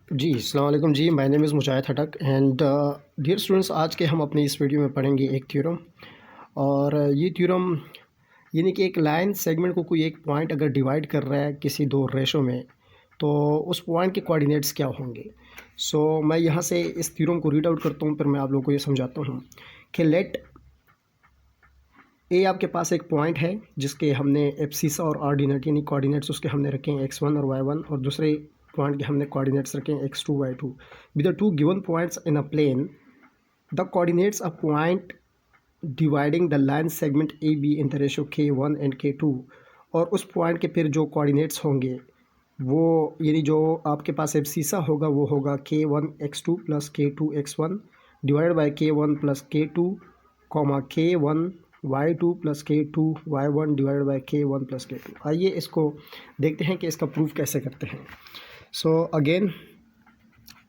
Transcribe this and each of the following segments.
जी, अस्सलाम वालेकुम जी, my name is Mujahid Hatak and dear students, आज के हम अपनी इस वीडियो में पढ़ेंगे एक थ्योरम। और ये थ्योरम यानी कि एक लाइन सेगमेंट को कोई एक पॉइंट अगर डिवाइड कर रहा है किसी दो रेशो में, तो उस पॉइंट के कोऑर्डिनेट्स क्या होंगे। मैं यहाँ से इस थ्योरम को रीड आउट करता हूँ, फिर मैं आप लोगों को ये समझाता हूँ कि लेट ए आपके पास एक पॉइंट है जिसके हमने एब्सिसा और ऑर्डिनेट यानी कोऑर्डिनेट्स उसके हमने रखे हैं x1 और y1, और दूसरे पॉइंट के हमने कोऑर्डिनेट्स रखे हैं x2 y2 with the two given points in a plane. The coordinates a point dividing the line segment A B in the ratio k1 and k2। और उस पॉइंट के फिर जो कोऑर्डिनेट्स होंगे वो यानी जो आपके पास एब्सिसा होगा वो होगा k1 x2 plus k2 x1 divided by k1 plus k2 comma k1 y2 plus k2 y1 divided by k1 plus k2। आइए इसको देखते हैं कि इसका प्रूफ कैसे करते हैं। Again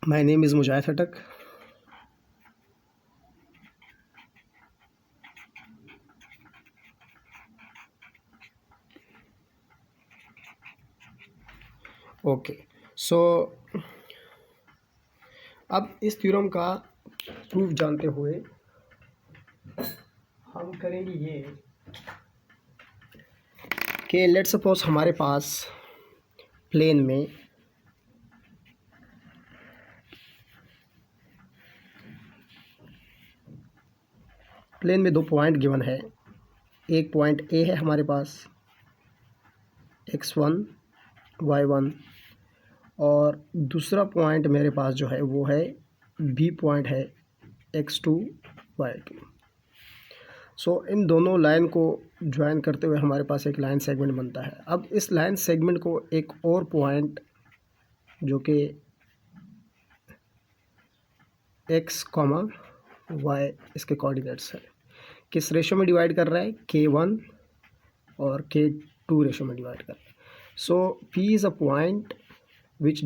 my name is Mujahid Hatak. Okay, so अब इस थ्योरम का प्रूफ जानते हुए हम करेंगे ये कि लेट सपोज हमारे पास प्लेन में दो पॉइंट गिवन है। एक पॉइंट ए है हमारे पास x1 y1, और दूसरा पॉइंट मेरे पास जो है वो है बी पॉइंट है x2 y2। इन दोनों लाइन को ज्वाइन करते हुए हमारे पास एक लाइन सेगमेंट बनता है। अब इस लाइन सेगमेंट को एक और पॉइंट जो कि x कॉमा y इसके कोऑर्डिनेट्स है किस रेशो में डिवाइड कर रहा है, k1 और k2 रेशो में डिवाइड कर रहा है। P is a point which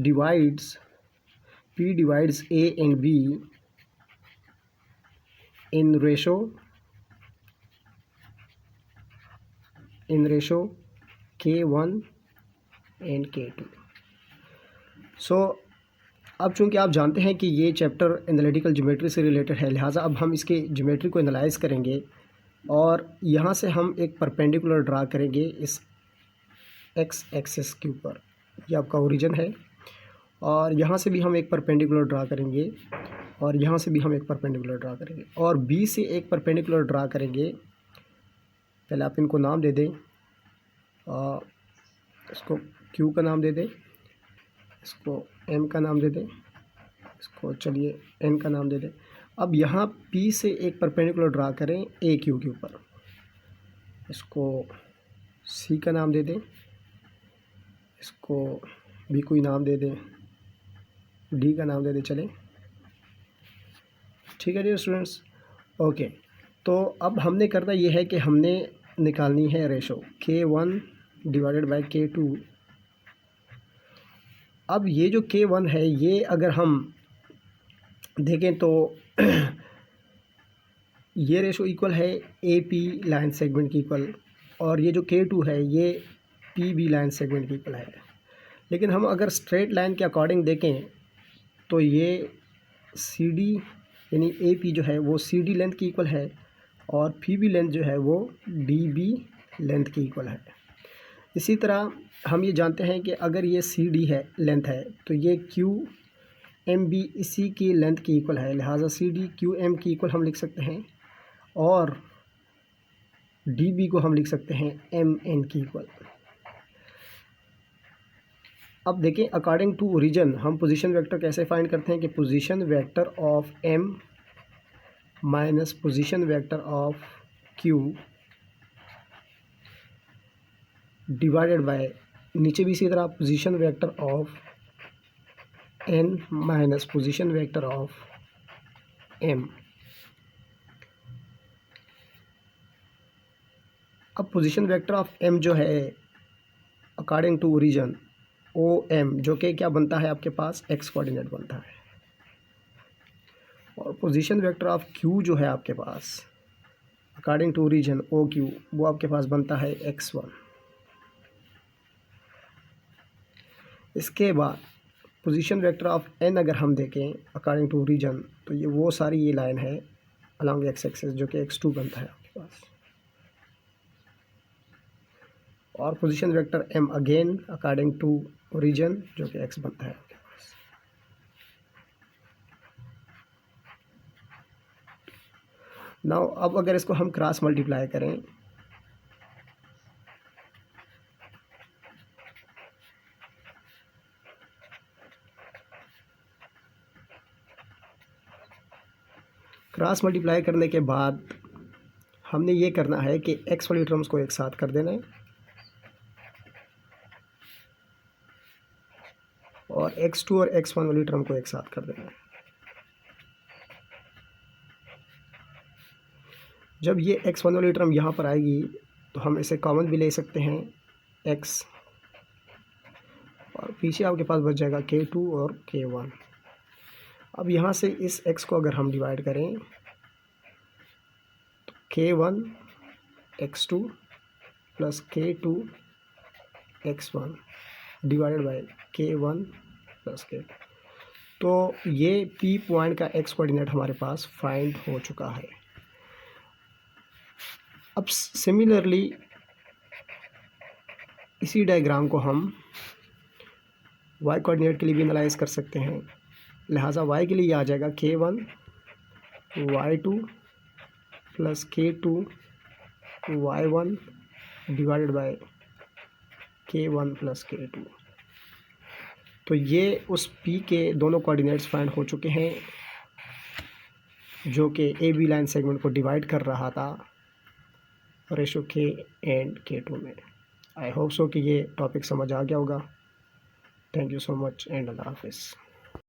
P divides A and B in ratio K1 and K2। अब चूंकि आप जानते हैं कि ये चैप्टर एनालिटिकल ज्योमेट्री से रिलेटेड है, लिहाजा अब हम इसके ज्योमेट्री को एनालाइज करेंगे और यहाँ से हम एक परपेंडिकुलर ड्रा करेंगे इस x एक्सिस के ऊपर। ये आपका ओरिजिन है, और यहाँ से भी हम एक परपेंडिकुलर ड्रा करेंगे, और यहाँ से भी हम एक परपेंडिकुलर ड्रा करेंगे, और B से एक परपेंडिकुलर ड्रा करेंगे। पहले आप इनको नाम दे दें, इसको Q का नाम दे दें, इसको M का नाम दे दें, इसको चलिए N का नाम दे दें। अब यहाँ P से एक परपेंडिकुलर ड्रा करें AQ के ऊपर, इसको C का नाम दे दें, इसको भी कोई नाम दे दें, D का नाम दे दें, चलें, ठीक है जी स्टूडेंट्स। ओके, तो अब हमने करना ये है कि हमने निकालनी है ratio K1 divided by K2। अब ये जो K1 है ये अगर हम देखें तो ये रेशो इक्वल है AP लाइन सेगमेंट की इक्वल, और ये जो K2 है ये PB लाइन सेगमेंट की इक्वल है। लेकिन हम अगर स्ट्रेट लाइन के अकॉर्डिंग देखें तो ये CD यानी AP जो है वो CD लेंथ की इक्वल है, और PB लेंथ जो है वो DB लेंथ की इक्वल है। इसी तरह हम ये जानते हैं कि अगर ये CD है लेंथ है तो ये QMB इसी की लेंथ की इक्वल है, लिहाजा CD QM की इक्वल हम लिख सकते हैं, और DB को हम लिख सकते हैं MN की इक्वल। अब देखें अकॉर्डिंग टू ओरिजिन हम पोजीशन वेक्टर कैसे फाइंड करते हैं कि position vector of M minus position vector of Q divided by नीचे भी इसी तरह position vector of N minus position vector of M। अब पोजीशन वेक्टर ऑफ M जो है अकॉर्डिंग टू ओरिजिन OM जो कि क्या बनता है आपके पास x कोऑर्डिनेट बनता है, और पोजीशन वेक्टर ऑफ Q जो है आपके पास अकॉर्डिंग टू ओरिजिन OQ वो आपके पास बनता है x1। इसके बाद पोजीशन वेक्टर ऑफ n अगर हम देखें अकॉर्डिंग टू रीजन, तो ये वो सारी ये लाइन है अलॉन्ग एक्स एक्सिस जो कि x2 बनता है आपके पास, और position vector m again according to region जो कि x बनता है आपके पास। नाउ अब अगर इसको हम क्रॉस मल्टीप्लाई करें, क्रॉस मल्टीप्लाई करने के बाद हमने ये करना है कि x वाली टर्म्स को एक साथ कर देना है और x2 और x1 वाली टर्म को एक साथ कर देना है। जब ये x1 वाली टर्म यहाँ पर आएगी तो हम इसे कॉमन भी ले सकते हैं x, और पीछे आपके पास बच जाएगा k2 और k1। अब यहाँ से इस x को अगर हम डिवाइड करें तो k1 x2 plus k2 x1 divided by k1 plus k2। तो ये P पॉइंट का x कोऑर्डिनेट हमारे पास फाइंड हो चुका है। अब सिमिलरली इसी डायग्राम को हम y कोऑर्डिनेट के लिए भी एनालाइज कर सकते हैं। लिहाजा y के लिए आ जाएगा k1 y2 plus k2 y1 divided by k1 plus k2। तो ये उस P के दोनों कोऑर्डिनेट्स फाइंड हो चुके हैं जो कि ए बी लाइन सेगमेंट को डिवाइड कर रहा था रेशो k एंड k2 में। आई होप सो कि ये टॉपिक समझ आ गया होगा। Thank you so much and अल्लाह हाफिज़।